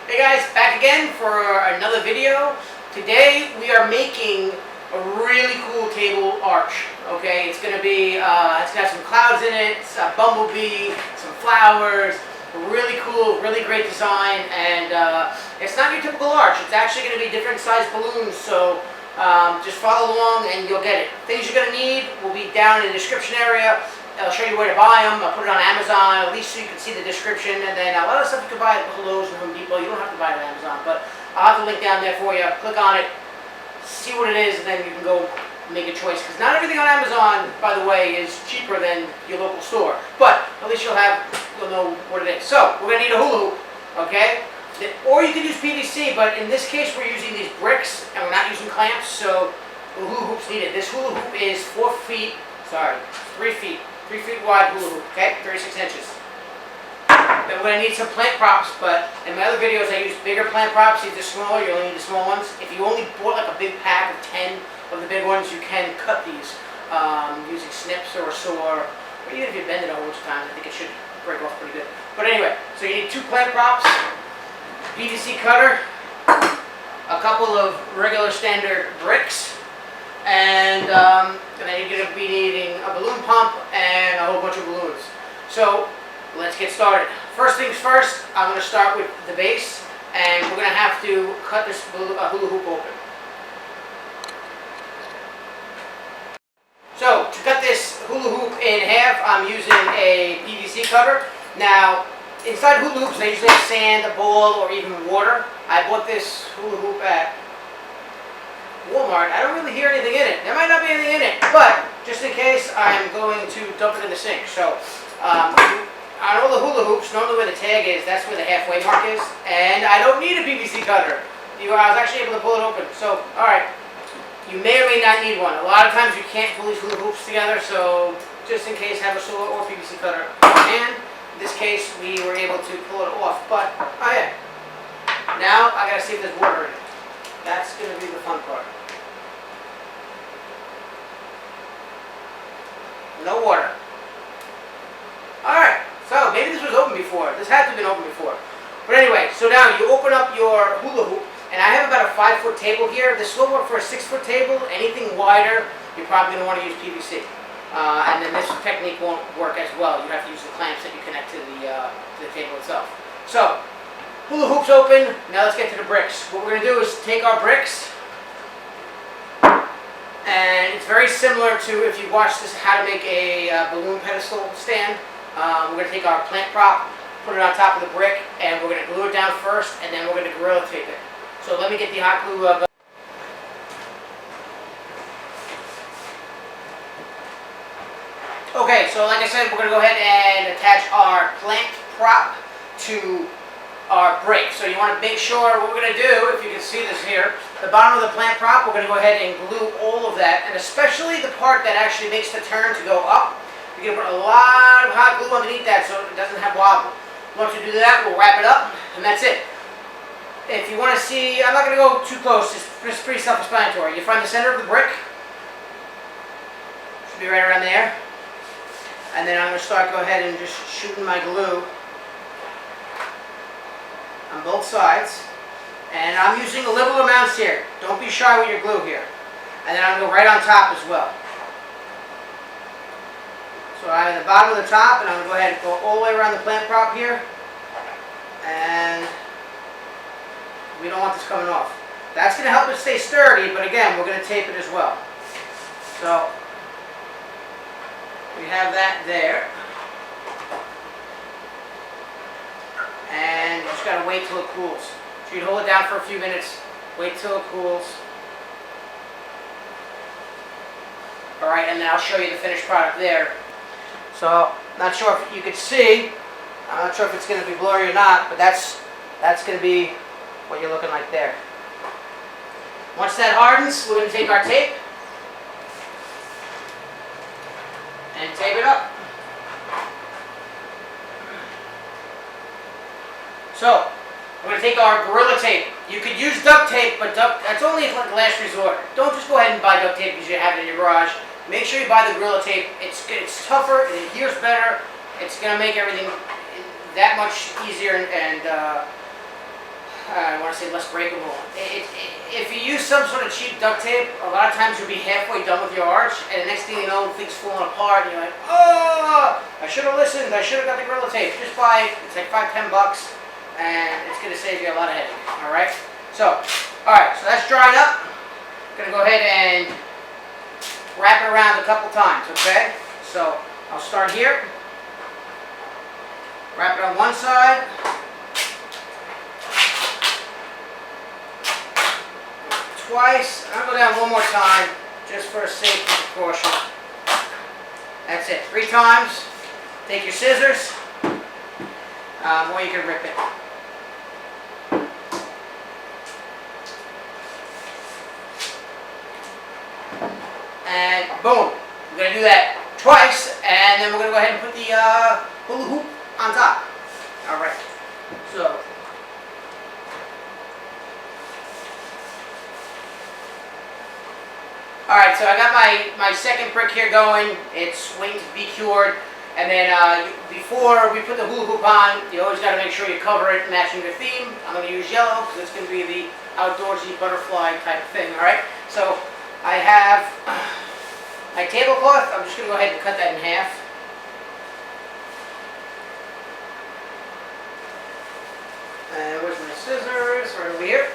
Hey guys, back again for another video. Today we are making a really cool table arch. Okay, it's gonna be it's got some clouds in it, a bumblebee, some flowers, really cool, really great design, and it's not your typical arch. It's actually gonna be different sized balloons. So just follow along and you'll get it. Things you're gonna need will be down in the description area. I'll show you where to buy them. I'll put it on Amazon, at least so you can see the description. And then a lot of stuff you can buy at Lowe's and Home Depot. You don't have to buy it on Amazon, but I'll have the link down there for you. Click on it, see what it is, and then you can go make a choice. Because not everything on Amazon, by the way, is cheaper than your local store. But at least you'll know what it is. So we're gonna need a hula hoop, okay? Or you can use PVC, but in this case we're using these bricks and we're not using clamps, so the hula hoop's needed. This hula hoop is 3 feet. 3 feet wide hula hoop, okay? 36 inches. Then we're going to need some plant props, but in my other videos I use bigger plant props. These are smaller, you only need the small ones. If you only bought like a big pack of 10 of the big ones, you can cut these using snips or a saw, or even if you bend it a whole bunch of times, I think it should break off pretty good. But anyway, so you need 2 plant props, PVC cutter, a couple of regular standard bricks, and then you're going to be needing a balloon pump and a whole bunch of balloons. So let's get started. First things first, I'm going to start with the base, and we're going to have to cut this hula hoop open. So to cut this hula hoop in half, I'm using a PVC cutter. Now inside hula hoops they usually have sand, a ball, or even water. I bought this hula hoop at Walmart. I don't really hear anything in it. There might not be anything in it, but just in case, I'm going to dump it in the sink. So, on all the hula hoops, normally where the tag is, that's where the halfway mark is, and I don't need a PVC cutter. I was actually able to pull it open. So, alright, you may or may not need one. A lot of times you can't pull these hula hoops together, so just in case, have a saw or PVC cutter. And in this case, we were able to pull it off, but, oh yeah. Now, I gotta see if there's water in it. That's gonna be the fun part. No water. Alright, so maybe this was open before. This had to have been open before. But anyway, so now you open up your hula hoop, and I have about a 5-foot table here. This will work for a 6-foot table. Anything wider, you're probably going to want to use PVC. And then this technique won't work as well. You have to use the clamps that you connect to the table itself. So, hula hoop's open. Now let's get to the bricks. What we're going to do is take our bricks, and it's very similar to if you watched this how to make a balloon pedestal stand. We're going to take our plant prop, put it on top of the brick, and we're going to glue it down first, and then we're going to Gorilla Tape it. So let me get the hot glue going. Okay, so like I said, we're going to go ahead and attach our plant prop to our brick. So you want to make sure what we're going to do, if you can see this here, the bottom of the plant prop, we're going to go ahead and glue all of that, and especially the part that actually makes the turn to go up. You're going to put a lot of hot glue underneath that so it doesn't have wobble. Once we do that, we'll wrap it up, and that's it. If you want to see, I'm not going to go too close, it's pretty self-explanatory. You find the center of the brick, should be right around there, and then I'm going to go ahead and just shooting my glue on both sides, and I'm using liberal amounts here. Don't be shy with your glue here. And then I'm going to go right on top as well. So I'm at the bottom of the top, and I'm going to go ahead and go all the way around the plant prop here, and we don't want this coming off. That's going to help it stay sturdy, but again, we're going to tape it as well. So we have that there. And you just got to wait till it cools. So you hold it down for a few minutes, wait till it cools. Alright, and then I'll show you the finished product there. So, not sure if you could see, I'm not sure if it's going to be blurry or not, but that's going to be what you're looking like there. Once that hardens, we're going to take our tape and tape it up. So, we're going to take our Gorilla Tape. You could use duct tape, but that's only like last resort. Don't just go ahead and buy duct tape because you have it in your garage. Make sure you buy the Gorilla Tape. It's tougher, it adheres better, it's going to make everything that much easier and I want to say less breakable. If you use some sort of cheap duct tape, a lot of times you'll be halfway done with your arch, and the next thing you know, things falling apart, and you're like, oh, I should have listened, I should have got the Gorilla Tape. Just buy it, it's like $5–10, and it's going to save you a lot of headache, alright? So, alright, so that's drying up. I'm going to go ahead and wrap it around a couple times, okay? So, I'll start here. Wrap it on one side. Twice. I'm going to go down one more time, just for a safety precaution. That's it. 3 times. Take your scissors, or you can rip it. And boom. We're going to do that twice, and then we're going to go ahead and put the hula hoop on top. Alright. So. Alright, so I got my second brick here going. It's waiting to be cured. And then before we put the hula hoop on, you always got to make sure you cover it matching your theme. I'm going to use yellow because it's going to be the outdoorsy butterfly type thing. Alright, so I have my tablecloth. I'm just going to go ahead and cut that in half. And where's my scissors? Right over here.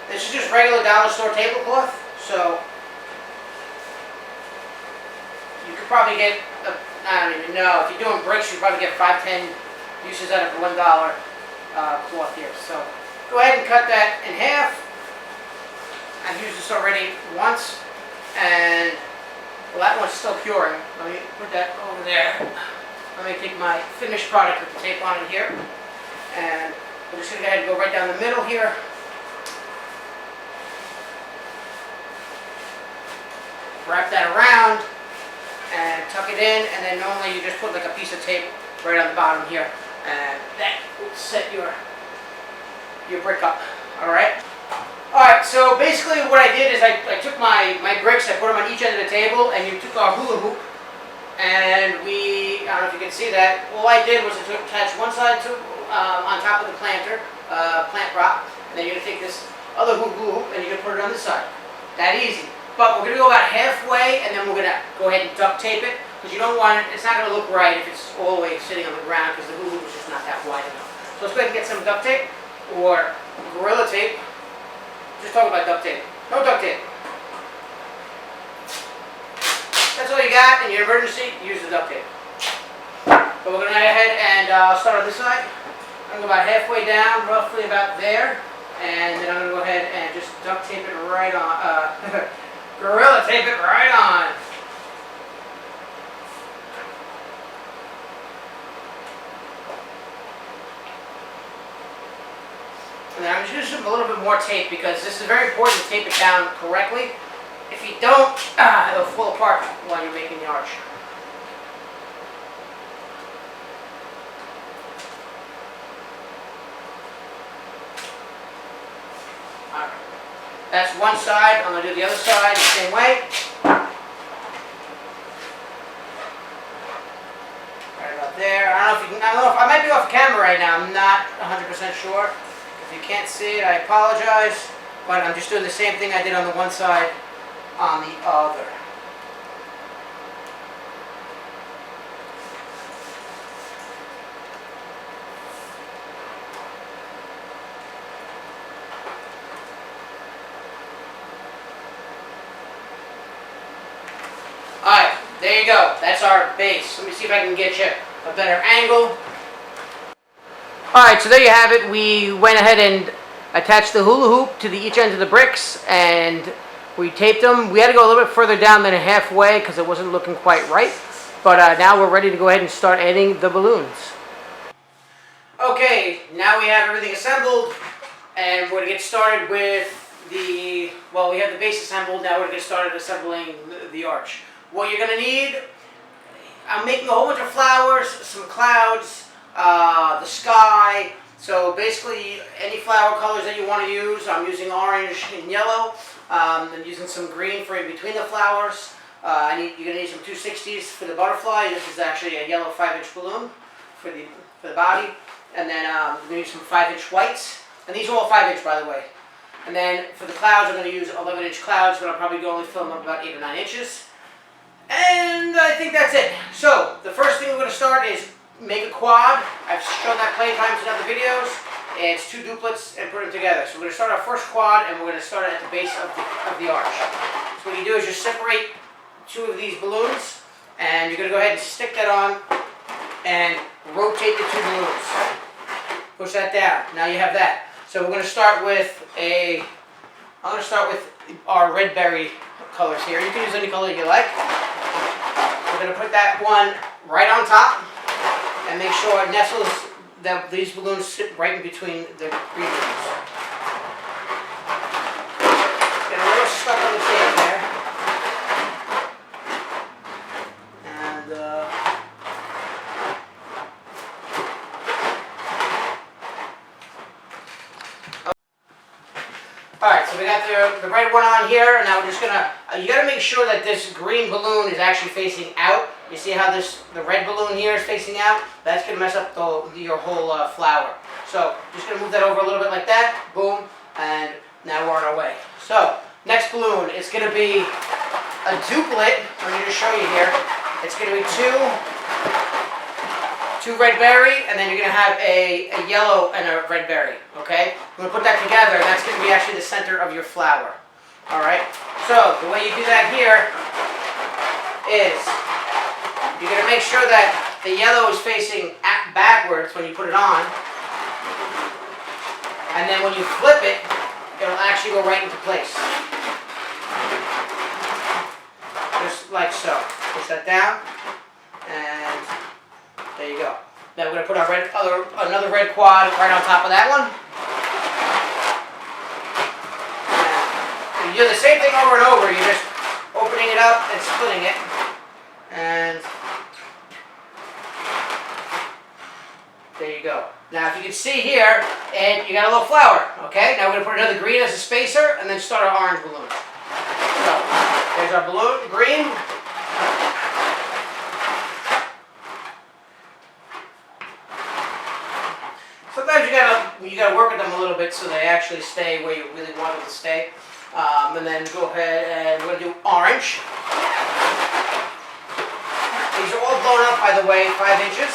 This is just regular dollar store tablecloth, so you could probably get, I don't even know, if you're doing bricks, you probably get 5–10 uses out of $1 cloth here. So go ahead and cut that in half. I've used this already once, and well, that one's still curing. Let me put that over there. Let me take my finished product with the tape on it here, and we're just going to go ahead and go right down the middle here. Wrap that around and tuck it in, and then normally you just put like a piece of tape right on the bottom here, and that will set your brick up. Alright? Alright, so basically what I did is I took my bricks, I put them on each end of the table, and you took our hula hoop, and I don't know if you can see that, all I did was I attach one side to on top of the planter, plant prop, and then you're going to take this other hula hoop and you're going to put it on this side. That easy. But we're going to go about halfway, and then we're going to go ahead and duct tape it, because you don't want it, it's not going to look right if it's all the way sitting on the ground, because the hula hoop is just not that wide enough. So let's go ahead and get some duct tape, or Gorilla Tape. Just talk about duct tape. No duct tape. That's all you got in your emergency, use the duct tape. But we're going to go ahead and start on this side. I'm going to go about halfway down, roughly about there, and then I'm going to go ahead and just duct tape it right on. Gorilla Tape it right on. And then I'm just going to use a little bit more tape because this is very important to tape it down correctly. If you don't, it'll fall apart while you're making the arch. Alright. That's one side. I'm going to do the other side the same way. Right about there. I don't know if you can, I might be off camera right now. I'm not 100% sure. If you can't see it, I apologize. But I'm just doing the same thing I did on the one side on the other. Alright, there you go. That's our base. Let me see if I can get you a better angle. Alright, so there you have it. We went ahead and attached the hula hoop to each end of the bricks, and we taped them. We had to go a little bit further down than halfway because it wasn't looking quite right. But now we're ready to go ahead and start adding the balloons. Okay, now we have everything assembled, and we're going to get started with the, well, we have the base assembled. Now we're going to get started assembling the arch. What you're going to need, I'm making a whole bunch of flowers, some clouds, the sky. So basically any flower colors that you want to use. I'm using orange and yellow. I'm using some green for in between the flowers. You're going to need some 260s for the butterfly. This is actually a yellow 5-inch balloon for the body. And then we're going to use some 5-inch whites. And these are all 5-inch, by the way. And then for the clouds, I'm going to use 11-inch clouds, but I'll probably only fill them up about 8 or 9 inches. And I think that's it. So the first thing we're going to start is make a quad. I've shown that plenty of times in other videos. It's 2 duplets and put them together. So we're going to start our first quad, and we're going to start it at the base of the arch. So what you do is just separate 2 of these balloons, and you're going to go ahead and stick that on and rotate the 2 balloons. Push that down. Now you have that. So we're going to start with I'm going to start with our red berry colors here. You can use any color you like. We're going to put that one right on top and make sure it nestles, that these balloons sit right in between the green balloons. Get a little stuck on the tape there. And alright, so we got the red one on here, and now we're just gonna, you gotta make sure that this green balloon is actually facing out. You see how the red balloon here is facing out? That's gonna mess up your whole flower. So, just gonna move that over a little bit like that, boom, and now we're on our way. So, next balloon is gonna be a duplet. I'm gonna just show you here. It's gonna be two red berry, and then you're gonna have a yellow and a red berry, okay? I'm gonna put that together, and that's gonna be actually the center of your flower. Alright? So, the way you do that here is you're gonna make sure that the yellow is facing backwards when you put it on, and then when you flip it, it'll actually go right into place. Just like so. Push that down, and there you go. Now we're going to put our another red quad right on top of that one. And you do the same thing over and over. You're just opening it up and splitting it. And there you go. Now if you can see here, and you got a little flower. Okay, now we're going to put another green as a spacer, and then start our orange balloon. So there's our balloon, green. Sometimes you gotta work with them a little bit so they actually stay where you really want them to stay. And then go ahead and we're gonna do orange. These are all blown up, by the way, 5 inches.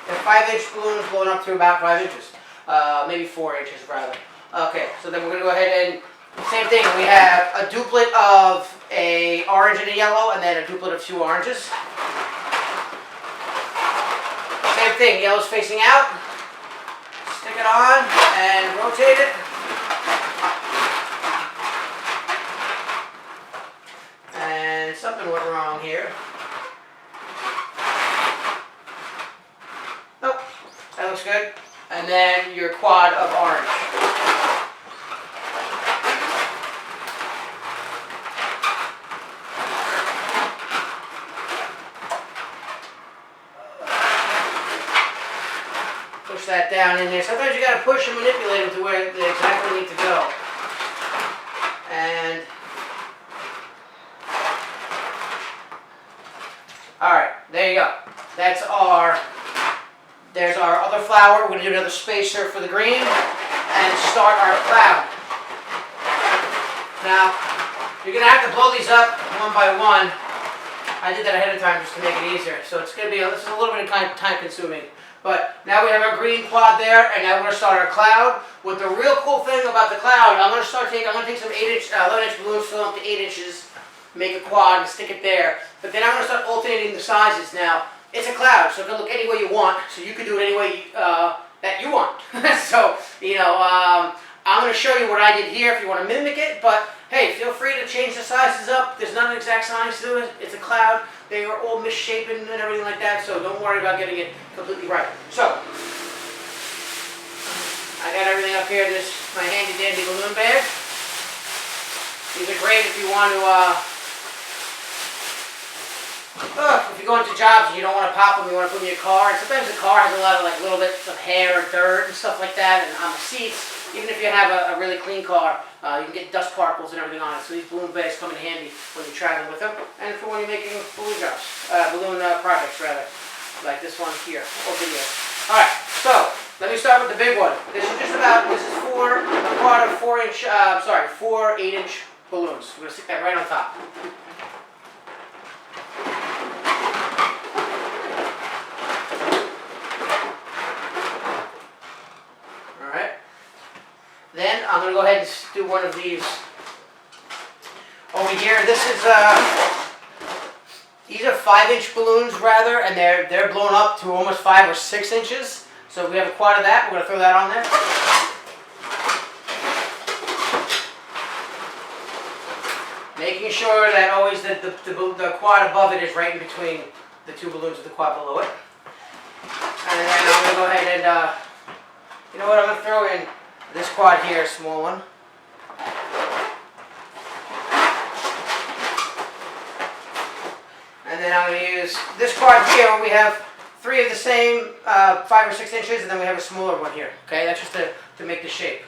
They're 5-inch balloons blown up to about 5 inches, maybe 4 inches rather. Okay, so then we're gonna go ahead and same thing. We have a duplet of a orange and a yellow, and then a duplet of 2 oranges. Same thing. Yellow's facing out. Stick it on and rotate it. And something went wrong here. Nope, that looks good. And then your quad of orange. Push that down in there. Sometimes you got to push and manipulate them to where they exactly need to go. And alright, there you go. There's our other flower. We're going to do another spacer for the green and start our cloud. Now, you're going to have to blow these up one by one. I did that ahead of time just to make it easier. So it's going to be, this is a little bit of time consuming. But now we have our green quad there, and now we're going to start our cloud. What the real cool thing about the cloud, I'm going to take some 11-inch balloons, fill them up to 8 inches, make a quad and stick it there. But then I'm going to start alternating the sizes now. It's a cloud, so it can look any way you want, so you can do it any way that you want. So, I'm going to show you what I did here if you want to mimic it, but hey, feel free to change the sizes up. There's not an exact size to it. It's a cloud. They are all misshapen and everything like that, so don't worry about getting it completely right. So, I got everything up here in my handy dandy balloon bag. These are great if you want to, if you're going to jobs and you don't want to pop them, you want to put them in your car. And sometimes the car has a lot of little bits of hair or dirt and stuff like that, and on the seats. Even if you have a really clean car, you can get dust particles and everything on it. So these balloon bags come in handy when you're traveling with them, and for when you're making balloon jobs, balloon projects rather. like this one here, or video. Alright, so let me start with the big one. This is for a quad of 4-inch, 4 8-inch balloons. We're going to stick that right on top. Alright. Then I'm going to go ahead and do one of these over here. These are 5-inch balloons rather, and they're blown up to almost 5 or 6 inches. So we have a quad of that. We're going to throw that on there. Making sure that always the quad above it is right in between the two balloons with the quad below it. And then I'm going to go ahead and, you know what, I'm going to throw in this quad here, a small one. And then I'm going to use this quad here where we have 3 of the same 5 or 6 inches, and then we have a smaller one here. Okay, that's just to make the shape.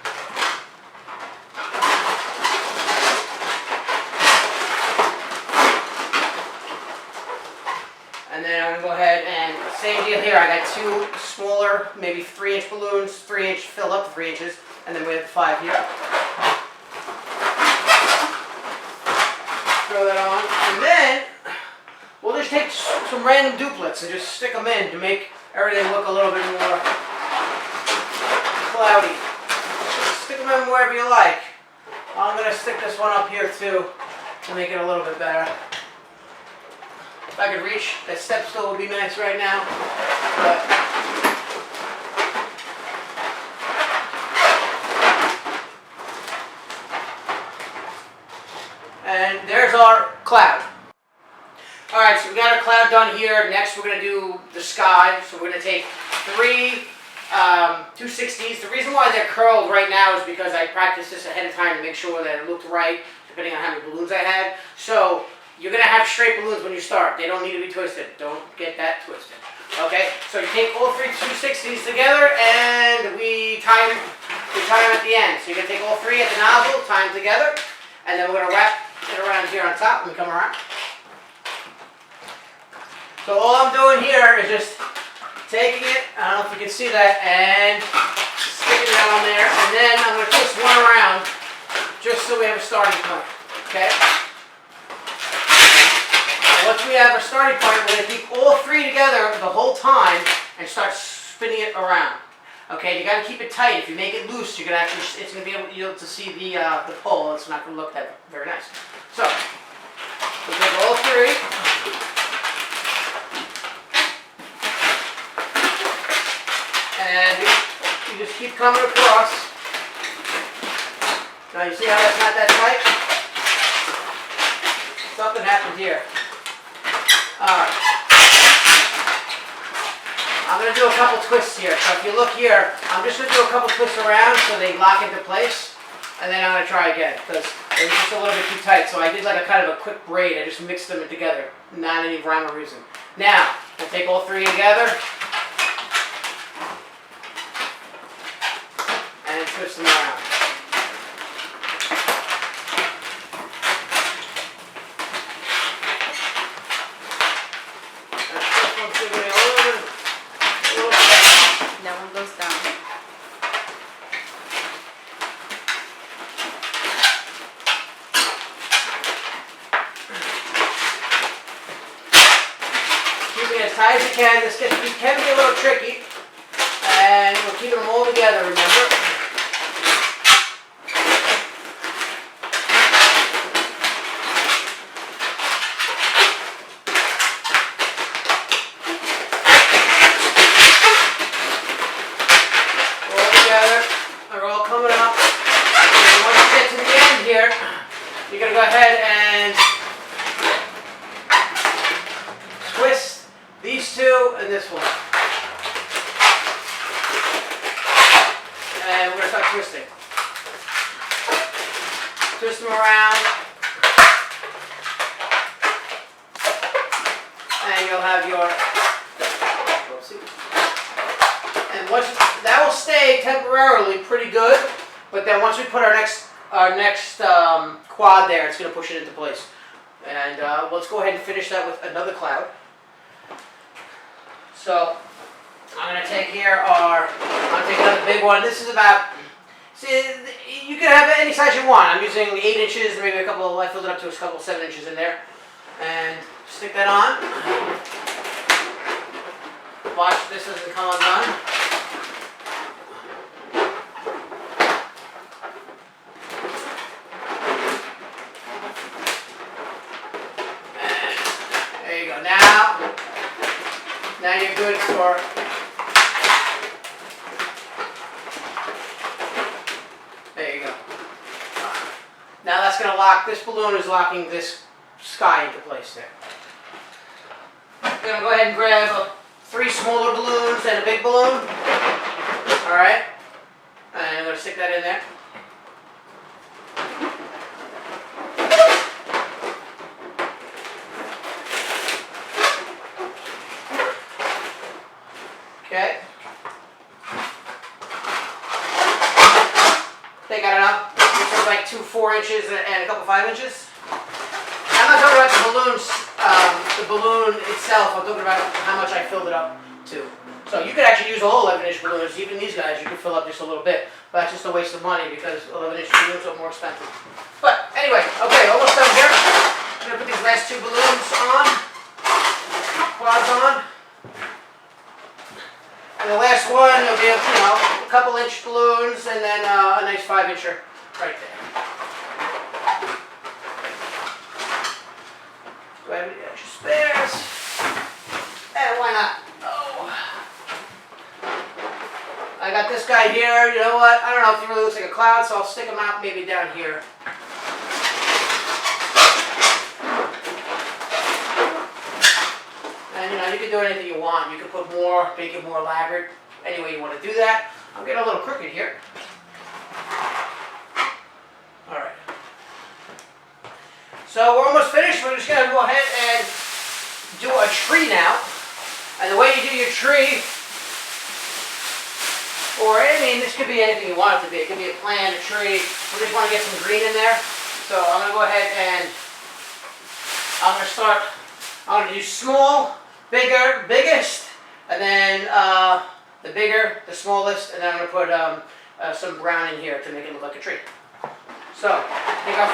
And then I'm going to go ahead and same deal here. I got 2 smaller, maybe 3-inch balloons, 3-inch fill up to 3 inches, and then we have 5 here. Throw that on, and then we'll just take some random duplets and just stick them in to make everything look a little bit more cloudy. Stick them in wherever you like. I'm going to stick this one up here too to make it a little bit better. If I could reach, that step stool would be nice right now. And there's our cloud. Alright, so we got our cloud done here. Next we're going to do the sky. So we're going to take 3 260s. The reason why they're curled right now is because I practiced this ahead of time to make sure that it looked right, depending on how many balloons I had. So you're going to have straight balloons when you start. They don't need to be twisted. Don't get that twisted. Okay, so you take all 3 260s together and we tie them at the end. So you're going to take all 3 at the nozzle, tie them together, and then we're going to wrap it around here on top when we come around. So all I'm doing here is just taking it, I don't know if you can see that, and sticking it on there, and then I'm going to twist one around just so we have a starting point, okay? And once we have our starting point, we're going to keep all 3 together the whole time and start spinning it around. Okay, you got to keep it tight. If you make it loose, you're going to it's going to be able to see the pole. It's not going to look that very nice. So, we'll take all 3. And you just keep coming across. Now you see how that's not that tight? Something happened here. Alright. I'm going to do a couple twists here. So if you look here, I'm just going to do a couple twists around so they lock into place. And then I'm going to try again because it was just a little bit too tight. So I did like a kind of a quick braid. I just mixed them together. Not any rhyme or reason. Now, we'll take all 3 together. And twist them around. That one goes down. Keeping it as tight as you can. This can be a little tricky. And we're keeping them all together, remember? You're going to go ahead and twist these 2 and this one. And we're going to start twisting. Twist them around. And you'll have your, and once that will stay temporarily pretty good, but then once we put our next quad there, it's going to push it into place. And let's go ahead and finish that with another cloud. So I'm gonna take another big one. This is about, see, you can have any size you want. I'm using 8 inches, maybe a couple, I filled it up to a couple 7 inches in there. And stick that on. Watch this doesn't come undone. There you go. Now you're good for. There you go. Now that's going to lock. This balloon is locking this sky into place there. I'm going to go ahead and grab 3 smaller balloons and a big balloon. All right. And I'm going to stick that in there. Okay. They got enough. This is like 2 4 inches and a couple 5 inches. I'm not talking about the balloon itself. I'm talking about how much I filled it up to. So you could actually use a whole 11-inch balloons. Even these guys, you could fill up just a little bit. But that's just a waste of money because 11-inch balloons are more expensive. But anyway, okay, almost done here. I'm gonna put these last 2 balloons on. Quads on. And the last one will be, a couple inch balloons and then a nice 5-incher right there. Go ahead with the extra spares. And why not? Oh. I got this guy here. You know what? I don't know if he really looks like a cloud, so I'll stick him out maybe down here. And you can do anything you want. You can put more, make it more elaborate, any way you want to do that. I'm getting a little crooked here. All right. So we're almost finished. We're just going to go ahead and do a tree now. And the way you do your tree, or this could be anything you want it to be. It could be a plant, a tree. We just want to get some green in there. So I'm going to go ahead and I'm going to do small, bigger, biggest, and then the bigger, the smallest, and then I'm going to put some brown in here to make it look like a tree. So, take our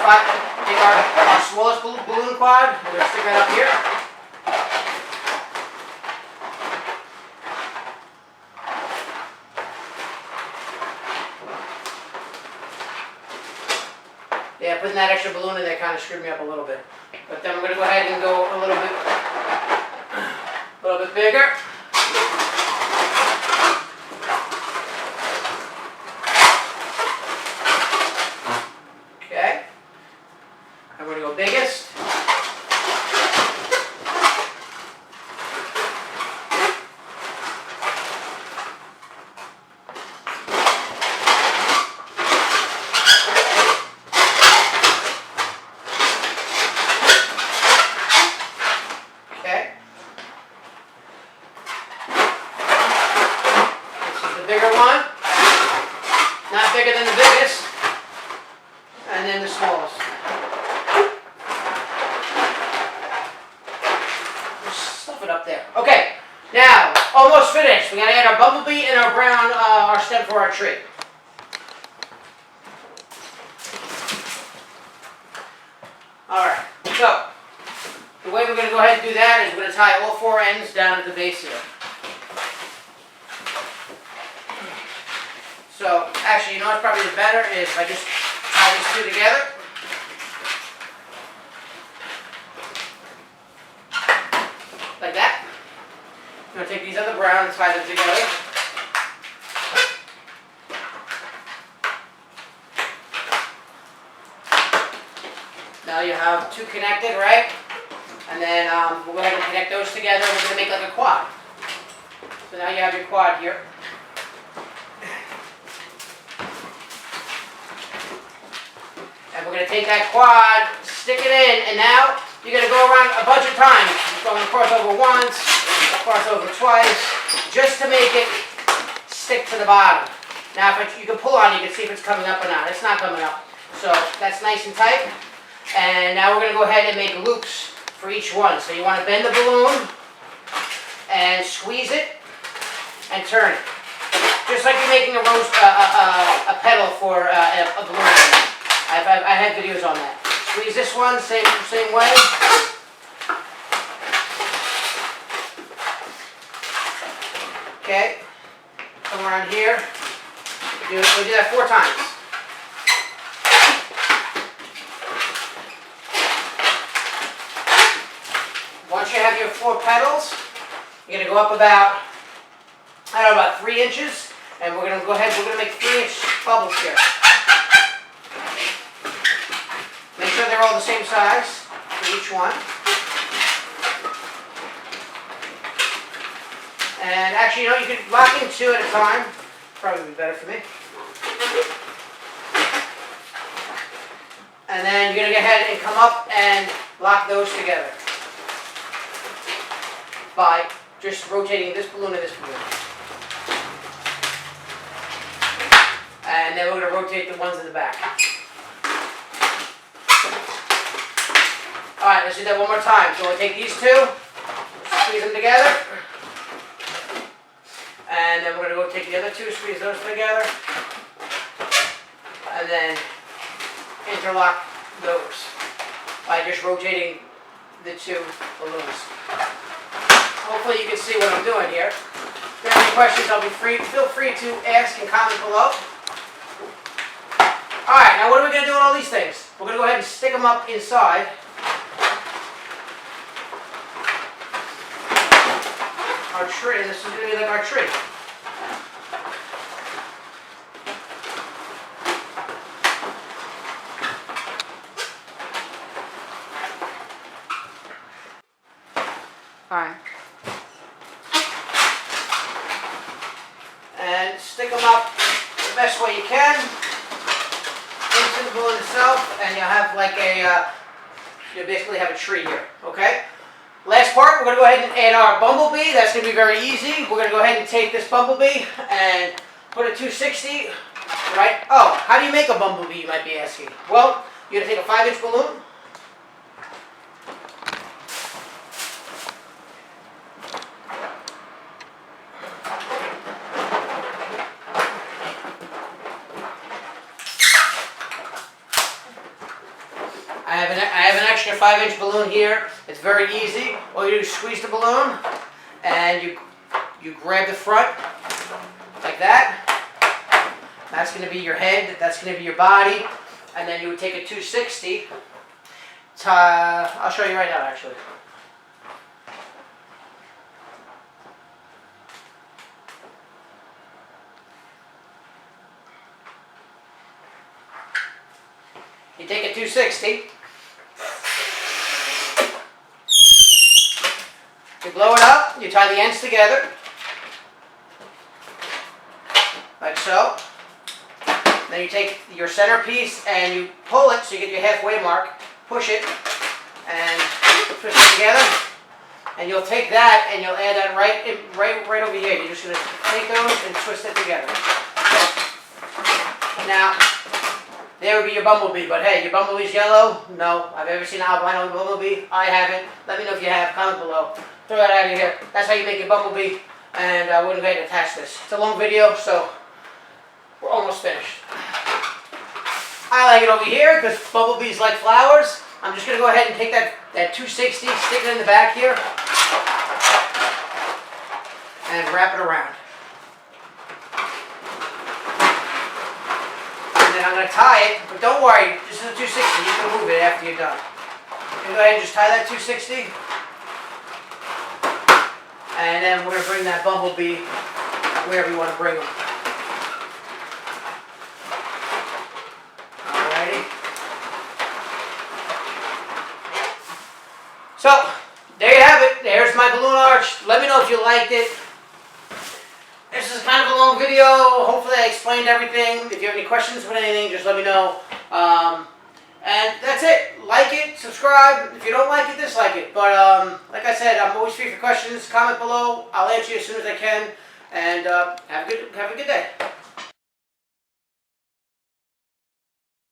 smallest balloon quad, we're going to stick that up here. Yeah, putting that extra balloon in there kind of screwed me up a little bit. But then we're going to go ahead and go a little bit bigger. Okay. And we're going to go biggest. Bigger one, not bigger than the biggest, and then the smallest. Just stuff it up there. Okay, now, almost finished. We gotta add our bumblebee and our brown, our stem for our tree. Alright, so, the way we're gonna go ahead and do that is we're gonna tie all 4 ends down at the base here. So, actually, you know what's probably better is if I just tie these 2 together. Like that. I'm going to take these other brown and tie them together. Now you have 2 connected, right? And then we'll go ahead and connect those together and we're going to make like a quad. So now you have your quad here. And we're going to take that quad, stick it in, and now you're going to go around a bunch of times. You're going to cross over once, cross over twice, just to make it stick to the bottom. Now you can pull on it, you can see if it's coming up or not. It's not coming up. So that's nice and tight. And now we're going to go ahead and make loops for each one. So you want to bend the balloon, and squeeze it and turn it. Just like you're making a pedal for a balloon. I had videos on that. Squeeze this one, same way. Okay, come around here. We'll do that 4 times. Once you have your 4 petals, you're going to go up about, I don't know, about 3 inches. And we're going to go ahead, we're going to make 3-inch bubbles here. Make sure they're all the same size for each one. And actually, you know, you could lock in 2 at a time. Probably be better for me. And then you're going to go ahead and come up and lock those together by just rotating this balloon and this balloon. And then we're going to rotate the ones in the back. Alright, let's do that one more time. So we'll take these 2, squeeze them together. And then we're going to go take the other 2, squeeze those together. And then interlock those by just rotating the 2 balloons. Hopefully you can see what I'm doing here. If you have any questions, feel free to ask and comment below. Alright, now what are we going to do with all these things? We're going to go ahead and stick them up inside. Our tree. This is going to be like our tree. Alright. And stick them up the best way you can into the balloon itself, and you'll have like you'll basically have a tree here, okay? Last part, we're going to go ahead and add our bumblebee. That's going to be very easy. We're going to go ahead and take this bumblebee and put a 260, right? Oh, how do you make a bumblebee, you might be asking? Well, you're going to take a 5-inch balloon. I have an extra 5-inch balloon here. It's very easy. All you do is squeeze the balloon, and you grab the front like that. That's going to be your head. That's going to be your body, and then you would take a 260. I'll show you right now, actually. You take a 260. You blow it up, you tie the ends together, like so. Then you take your centerpiece and you pull it so you get your halfway mark, push it, and twist it together. And you'll take that and you'll add that right over here. You're just going to take those and twist it together. Now, there would be your bumblebee, but hey, your bumblebee's yellow? No. I've ever seen an albino bumblebee? I haven't. Let me know if you have. Comment below. Throw that out of here. That's how you make your bumblebee, and we're going to go ahead and attach this. It's a long video, so we're almost finished. I like it over here because bumblebees like flowers. I'm just going to go ahead and take that 260, stick it in the back here, and wrap it around. And then I'm going to tie it, but don't worry, this is a 260. You can move it after you're done. You can go ahead and just tie that 260. And then we're going to bring that bumblebee wherever you want to bring them. Alrighty. So, there you have it. There's my balloon arch. Let me know if you liked it. This is kind of a long video. Hopefully I explained everything. If you have any questions with anything, just let me know. And that's it. Like it, subscribe. If you don't like it, dislike it. But like I said, I'm always free for questions. Comment below. I'll answer you as soon as I can. And have a good day.